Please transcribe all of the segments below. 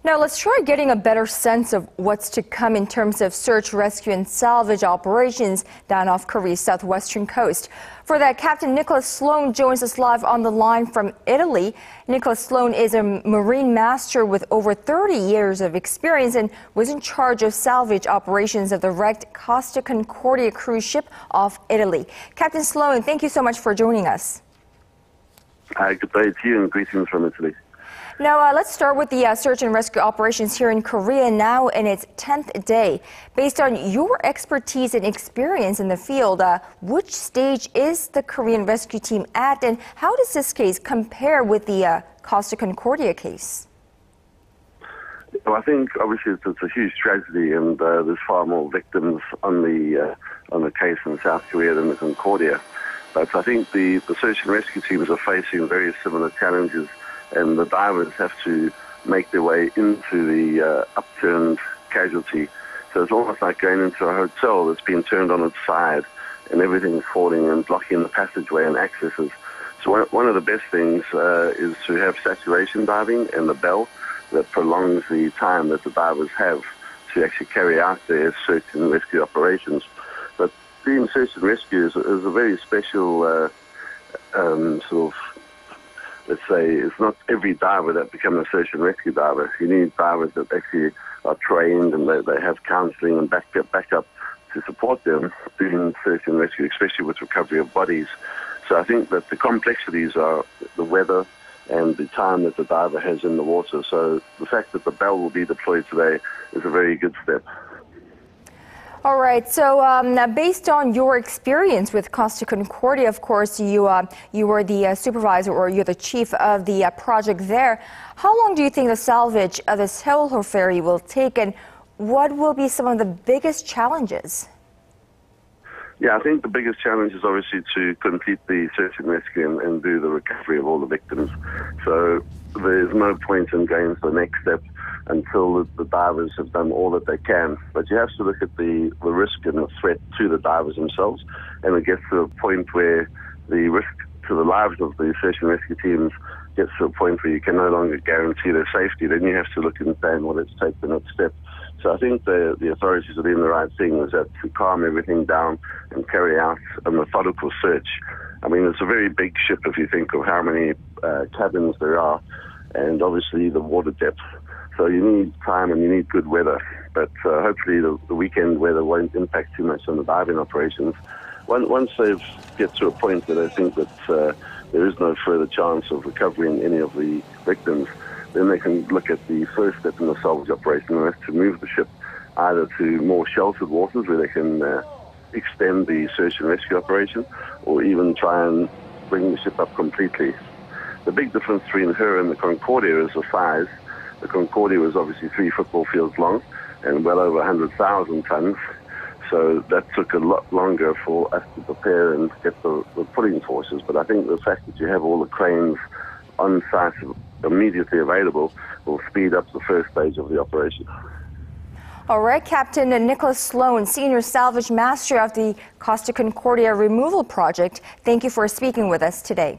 Now let's try getting a better sense of what's to come in terms of search, rescue and salvage operations down off Korea's southwestern coast. For that, Captain Nicholas Sloane joins us live on the line from Italy. Nicholas Sloane is a marine master with over 30 years of experience and was in charge of salvage operations of the wrecked Costa Concordia cruise ship off Italy. Captain Sloane, thank you so much for joining us. Hi, good day to you and greetings from Italy. Now, let's start with the search and rescue operations here in Korea now in its 10th day. Based on your expertise and experience in the field, which stage is the Korean rescue team at, and how does this case compare with the Costa Concordia case? Well, I think obviously it's a huge tragedy, and there's far more victims on the case in South Korea than the Concordia. But I think the search and rescue teams are facing very similar challenges, and the divers have to make their way into the upturned casualty. So it's almost like going into a hotel that's been turned on its side and everything's falling and blocking the passageway and accesses. So one of the best things is to have saturation diving and the bell that prolongs the time that the divers have to actually carry out their search and rescue operations. But being search and rescue is a very special sort of, let's say, it's not every diver that becomes a search and rescue diver. You need divers that actually are trained and they have counselling and backup to support them doing search and rescue, especially with recovery of bodies. So I think that the complexities are the weather and the time that the diver has in the water. So the fact that the bell will be deployed today is a very good step. All right. So now based on your experience with Costa Concordia, of course, you were the supervisor, or you're the chief of the project there. How long do you think the salvage of the Sewol-ho ferry will take, and what will be some of the biggest challenges? Yeah, I think the biggest challenge is obviously to complete the search and rescue and do the recovery of all the victims. So there's no point in going to the next step until the divers have done all that they can. But you have to look at the risk and the threat to the divers themselves, and it gets to a point where the risk to the lives of the search and rescue teams gets to a point where you can no longer guarantee their safety. Then you have to look and plan, well, let's take the next step. So I think the authorities are doing the right thing, is that to calm everything down and carry out a methodical search. I mean, it's a very big ship if you think of how many cabins there are, and obviously the water depth. So you need time and you need good weather, but hopefully the weekend weather won't impact too much on the diving operations. Once they get to a point where they think that there is no further chance of recovering any of the victims, then they can look at the first step in the salvage operation, and that's to move the ship either to more sheltered waters where they can extend the search and rescue operation, or even try and bring the ship up completely. The big difference between her and the Concordia is the size. The Concordia was obviously 3 football fields long and well over 100,000 tons. So that took a lot longer for us to prepare and get the pulling forces. But I think the fact that you have all the cranes on site immediately available will speed up the first stage of the operation. All right, Captain Nicholas Sloane, Senior Salvage Master of the Costa Concordia Removal Project, thank you for speaking with us today.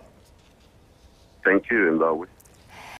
Thank you, and